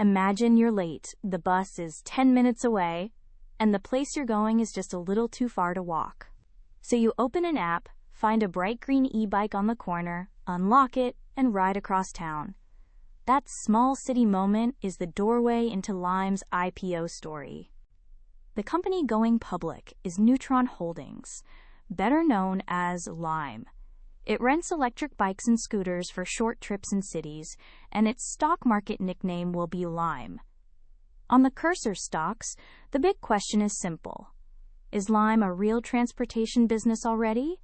Imagine you're late, the bus is 10 minutes away, and the place you're going is just a little too far to walk. So you open an app, find a bright green e-bike on the corner, unlock it, and ride across town. That small city moment is the doorway into Lime's IPO story. The company going public is Neutron Holdings, better known as Lime. It rents electric bikes and scooters for short trips in cities, and its stock market nickname will be Lime. On the cursor stocks, the big question is simple. Is Lime a real transportation business already,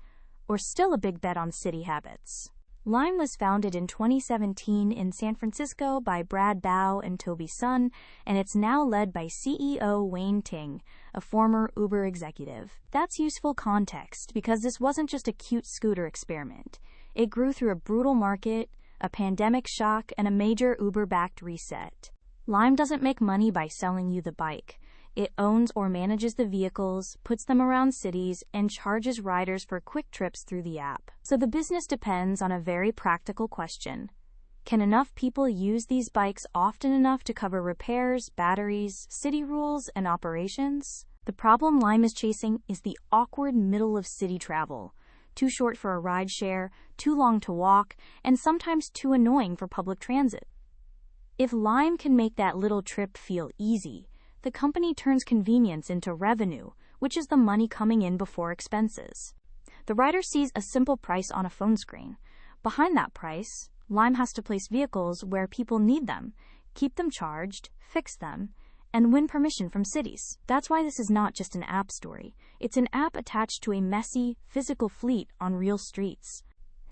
or still a big bet on city habits? Lime was founded in 2017 in San Francisco by Brad Bao and Toby Sun, and it's now led by CEO Wayne Ting, a former Uber executive. That's useful context because this wasn't just a cute scooter experiment. It grew through a brutal market, a pandemic shock, and a major Uber-backed reset. Lime doesn't make money by selling you the bike. It owns or manages the vehicles, puts them around cities, and charges riders for quick trips through the app. So the business depends on a very practical question. Can enough people use these bikes often enough to cover repairs, batteries, city rules, and operations? The problem Lime is chasing is the awkward middle of city travel. Too short for a ride share, too long to walk, and sometimes too annoying for public transit. If Lime can make that little trip feel easy, the company turns convenience into revenue, which is the money coming in before expenses. The rider sees a simple price on a phone screen. Behind that price, Lime has to place vehicles where people need them, keep them charged, fix them, and win permission from cities. That's why this is not just an app story. It's an app attached to a messy, physical fleet on real streets.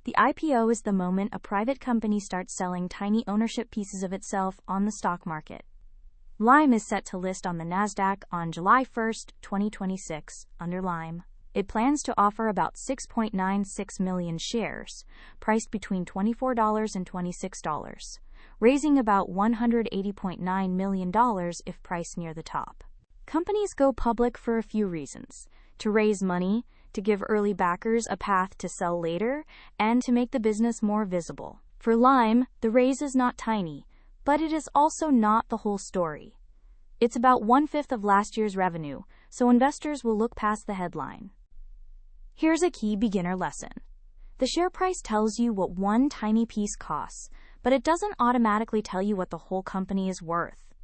The IPO is the moment a private company starts selling tiny ownership pieces of itself on the stock market. Lime is set to list on the NASDAQ on July 1, 2026, under Lime. It plans to offer about 6.96 million shares, priced between $24 and $26, raising about $180.9 million if priced near the top. Companies go public for a few reasons: to raise money, to give early backers a path to sell later, and to make the business more visible. For Lime, the raise is not tiny, but it is also not the whole story. It's about 1/5 of last year's revenue, so investors will look past the headline. Here's a key beginner lesson. The share price tells you what one tiny piece costs, but it doesn't automatically tell you what the whole company is worth.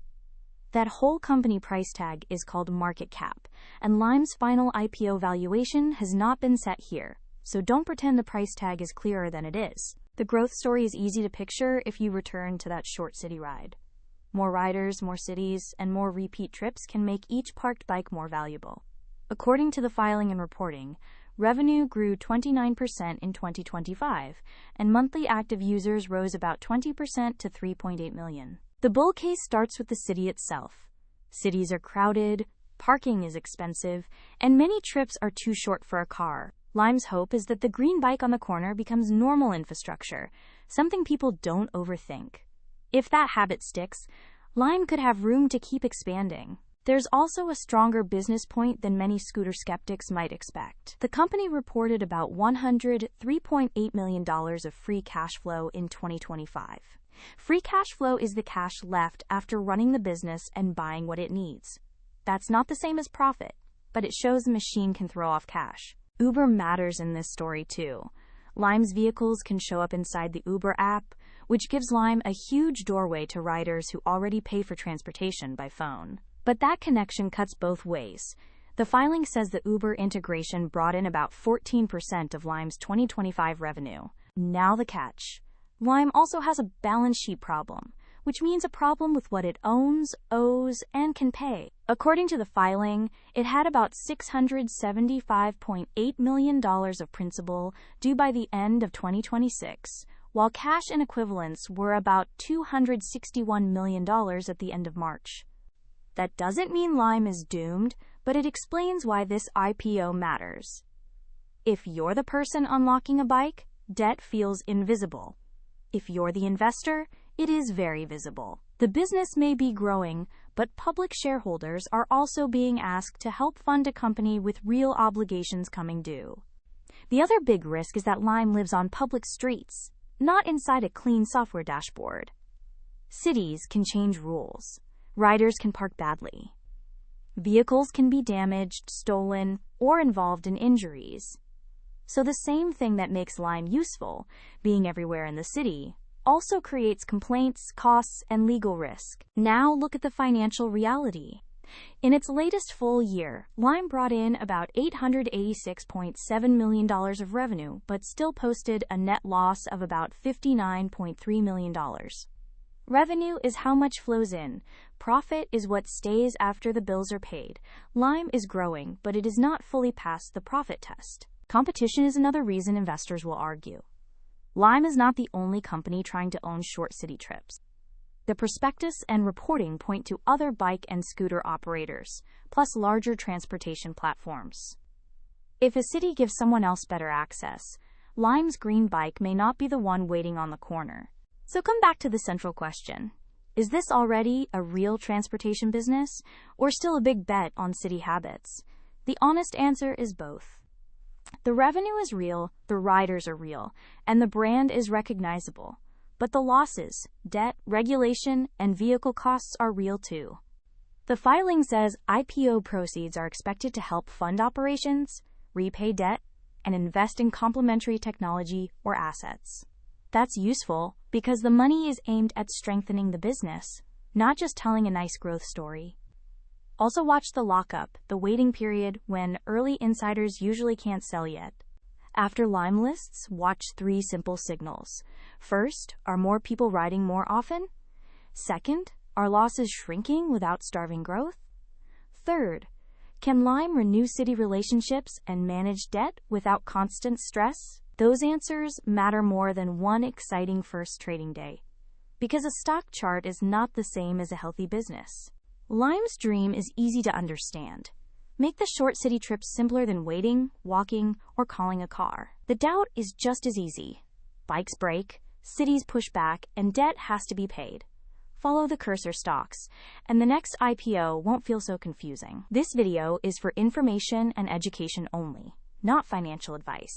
That whole company price tag is called market cap, and Lime's final IPO valuation has not been set here, so don't pretend the price tag is clearer than it is. The growth story is easy to picture if you return to that short city ride. More riders, more cities, and more repeat trips can make each parked bike more valuable. According to the filing and reporting, revenue grew 29% in 2025, and monthly active users rose about 20% to 3.8 million. The bull case starts with the city itself. Cities are crowded, parking is expensive, and many trips are too short for a car. Lime's hope is that the green bike on the corner becomes normal infrastructure, something people don't overthink. If that habit sticks, Lime could have room to keep expanding. There's also a stronger business point than many scooter skeptics might expect. The company reported about $103.8 million of free cash flow in 2025. Free cash flow is the cash left after running the business and buying what it needs. That's not the same as profit, but it shows the machine can throw off cash. Uber matters in this story too. Lime's vehicles can show up inside the Uber app, which gives Lime a huge doorway to riders who already pay for transportation by phone. But that connection cuts both ways. The filing says the Uber integration brought in about 14% of Lime's 2025 revenue. Now the catch. Lime also has a balance sheet problem, which means a problem with what it owns, owes, and can pay. According to the filing, it had about $675.8 million of principal due by the end of 2026, while cash and equivalents were about $261 million at the end of March. That doesn't mean Lime is doomed, but it explains why this IPO matters. If you're the person unlocking a bike, debt feels invisible. If you're the investor, it is very visible. The business may be growing, but public shareholders are also being asked to help fund a company with real obligations coming due. The other big risk is that Lime lives on public streets, not inside a clean software dashboard. Cities can change rules. Riders can park badly. Vehicles can be damaged, stolen, or involved in injuries. So the same thing that makes Lime useful, being everywhere in the city, also creates complaints, costs, and legal risk. Now look at the financial reality. In its latest full year, Lime brought in about $886.7 million of revenue, but still posted a net loss of about $59.3 million. Revenue is how much flows in. Profit is what stays after the bills are paid. Lime is growing, but it is not fully past the profit test. Competition is another reason investors will argue. Lime is not the only company trying to own short city trips. The prospectus and reporting point to other bike and scooter operators, plus larger transportation platforms. If a city gives someone else better access, Lime's green bike may not be the one waiting on the corner. So come back to the central question. Is this already a real transportation business, or still a big bet on city habits? The honest answer is both. The revenue is real, the riders are real, and the brand is recognizable. But the losses, debt, regulation, and vehicle costs are real too. The filing says IPO proceeds are expected to help fund operations, repay debt, and invest in complementary technology or assets. That's useful because the money is aimed at strengthening the business, not just telling a nice growth story. Also watch the lockup, the waiting period when early insiders usually can't sell yet. After Lime lists, watch 3 simple signals. First, are more people riding more often? Second, are losses shrinking without starving growth? Third, can Lime renew city relationships and manage debt without constant stress? Those answers matter more than one exciting first trading day. Because a stock chart is not the same as a healthy business. Lime's dream is easy to understand. Make the short city trips simpler than waiting, walking, or calling a car. The doubt is just as easy. Bikes break, cities push back, and debt has to be paid. Follow the cursor stocks, and the next IPO won't feel so confusing. This video is for information and education only, not financial advice.